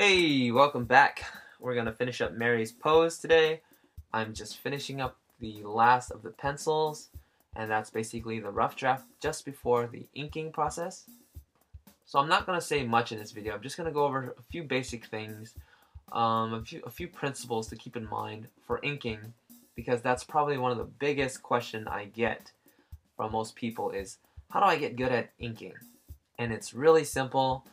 Hey, welcome back. We're gonna finish up Mary's pose today. I'm just finishing up the last of the pencils, and that's basically the rough draft just before the inking process. So I'm not gonna say much in this video. I'm just gonna go over a few basic things, a few principles to keep in mind for inking, because that's probably one of the biggest questions I get from most people is, how do I get good at inking? And it's really simple.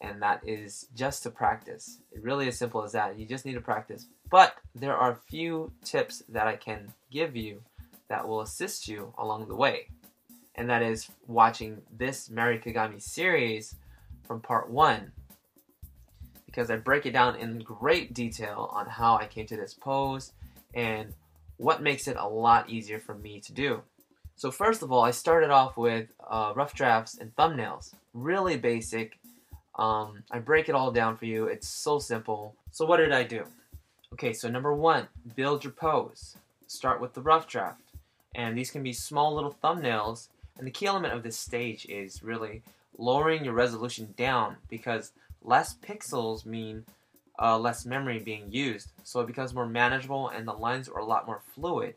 And that is just to practice. It really is simple as that. You just need to practice. But there are a few tips that I can give you that will assist you along the way. And that is watching this Mary Kagami series from part 1. Because I break it down in great detail on how I came to this pose and what makes it a lot easier for me to do. So first of all, I started off with rough drafts and thumbnails. Really basic. I break it all down for you. It's so simple. So what did I do? Okay, so number 1, build your pose. Start with the rough draft. And these can be small little thumbnails. And the key element of this stage is really lowering your resolution down, because less pixels mean less memory being used. So it becomes more manageable and the lines are a lot more fluid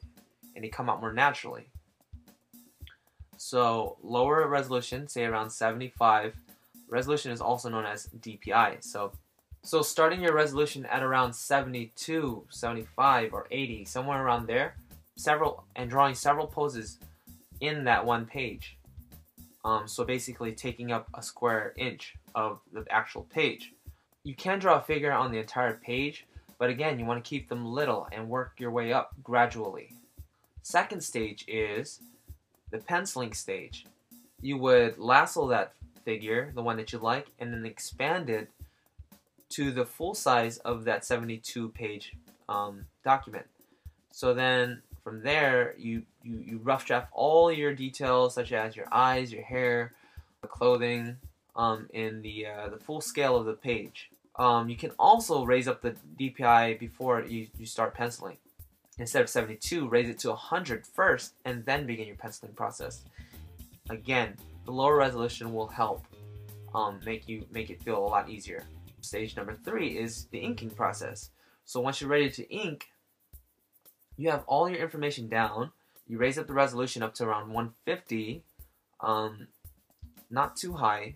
and they come out more naturally. So lower resolution, say around 75. Resolution is also known as DPI. So starting your resolution at around 72, 75, or 80, somewhere around there, and drawing several poses in that one page. So basically taking up a square inch of the actual page. You can draw a figure on the entire page, but again, you want to keep them little and work your way up gradually. Second stage is the penciling stage. You would lasso that figure, the one that you like, and then expand it to the full size of that 72 page document. So then from there you rough draft all your details, such as your eyes, your hair, the clothing, in the full scale of the page. You can also raise up the DPI before you start penciling. Instead of 72, raise it to 100 first and then begin your penciling process. Again, the lower resolution will help make it feel a lot easier. Stage number 3 is the inking process. So once you're ready to ink, you have all your information down. You raise up the resolution up to around 150, not too high,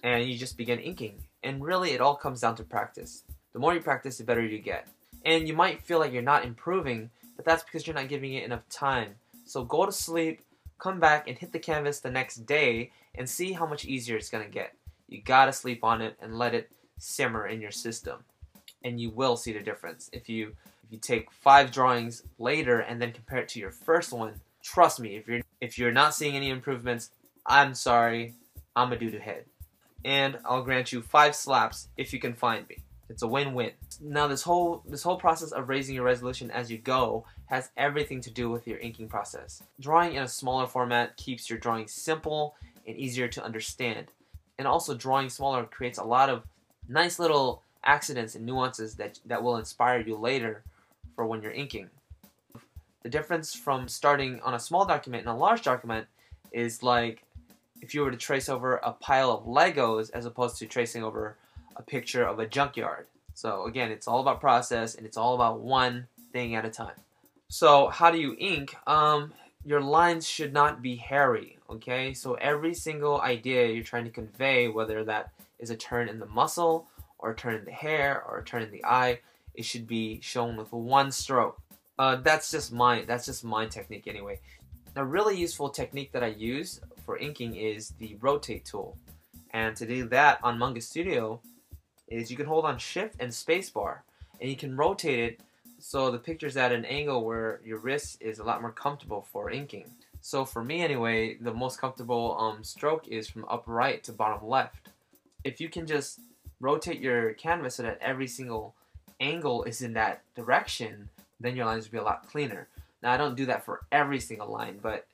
and you just begin inking. And really, it all comes down to practice. The more you practice, the better you get. And you might feel like you're not improving, but that's because you're not giving it enough time. So go to sleep, come back and hit the canvas the next day and see how much easier it's going to get. You gotta sleep on it and let it simmer in your system, and you will see the difference. If you take 5 drawings later and then compare it to your first one, trust me, if you're not seeing any improvements, I'm sorry, I'm a doo-doo head. And I'll grant you 5 slaps if you can find me. It's a win-win. Now this whole process of raising your resolution as you go has everything to do with your inking process. Drawing in a smaller format keeps your drawing simple and easier to understand. And also drawing smaller creates a lot of nice little accidents and nuances that will inspire you later for when you're inking. The difference from starting on a small document and a large document is like if you were to trace over a pile of Legos as opposed to tracing over a picture of a junkyard. So again, it's all about process and it's all about one thing at a time. So how do you ink? Your lines should not be hairy, okay? So every single idea you're trying to convey, whether that is a turn in the muscle, or a turn in the hair, or a turn in the eye, it should be shown with one stroke. That's just my technique anyway. A really useful technique that I use for inking is the rotate tool. And to do that on Manga Studio is you can hold on Shift and Spacebar, and you can rotate it so the picture's at an angle where your wrist is a lot more comfortable for inking. So for me anyway, the most comfortable stroke is from upper right to bottom left. If you can just rotate your canvas so that every single angle is in that direction, then your lines will be a lot cleaner. Now I don't do that for every single line, but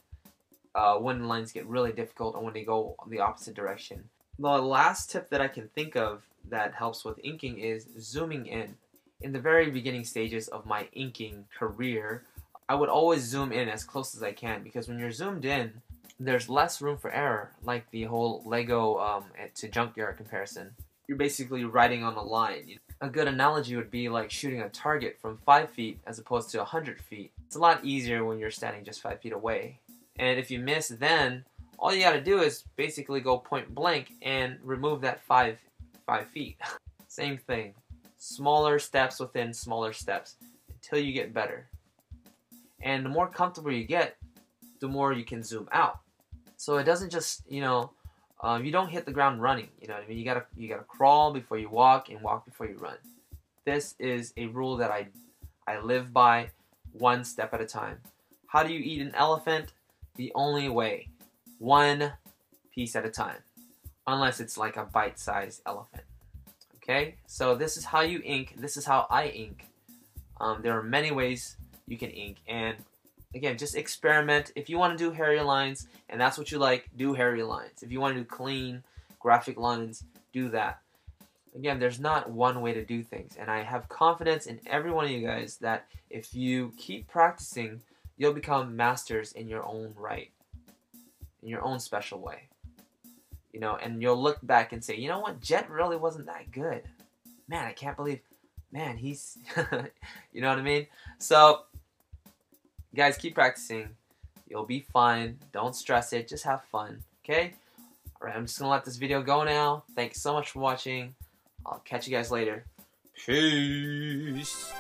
when lines get really difficult or when they go the opposite direction. The last tip that I can think of that helps with inking is zooming in. In the very beginning stages of my inking career, I would always zoom in as close as I can, because when you're zoomed in, there's less room for error, like the whole Lego to junkyard comparison. You're basically writing on a line. A good analogy would be like shooting a target from 5 feet as opposed to 100 feet. It's a lot easier when you're standing just 5 feet away. And if you miss, then all you gotta do is basically go point blank and remove that 5 feet. Same thing. Smaller steps within smaller steps until you get better. And the more comfortable you get, the more you can zoom out. So it doesn't just, you don't hit the ground running. You know what I mean? You gotta crawl before you walk and walk before you run. This is a rule that I live by, one step at a time. How do you eat an elephant? The only way, one piece at a time. Unless it's like a bite-sized elephant. Okay? So this is how you ink. This is how I ink. There are many ways you can ink, and again, just experiment. If you want to do hairy lines and that's what you like, do hairy lines. If you want to do clean graphic lines, do that. Again, there's not one way to do things, and I have confidence in every one of you guys that if you keep practicing, you'll become masters in your own right, in your own special way. And you'll look back and say, you know what, Jet really wasn't that good. Man, I can't believe, man, he's, you know what I mean? So, guys, keep practicing. You'll be fine. Don't stress it. Just have fun. Okay? Alright, I'm just going to let this video go now. Thanks so much for watching. I'll catch you guys later. Peace.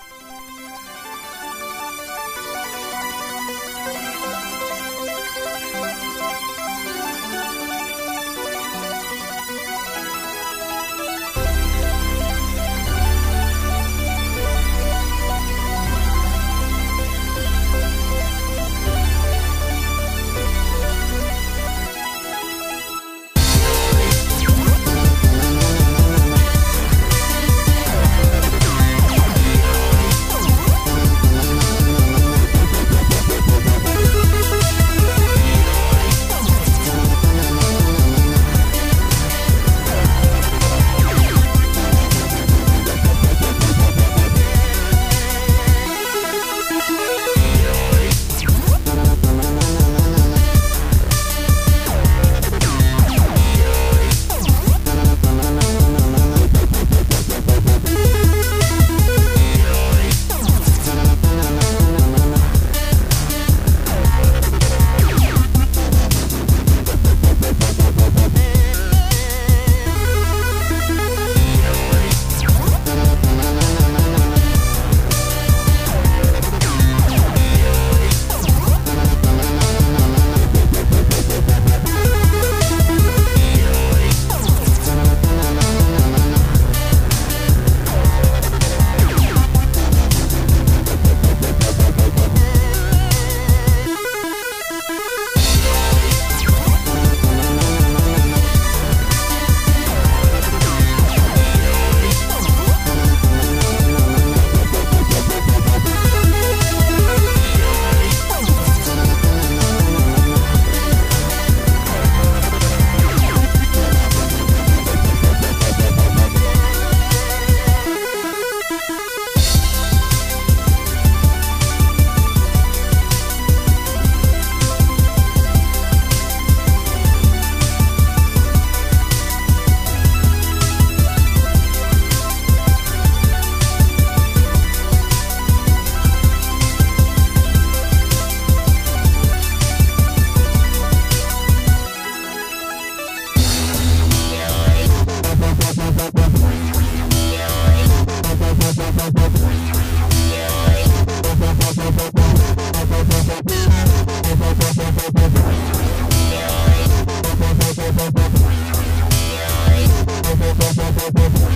We'll be right back.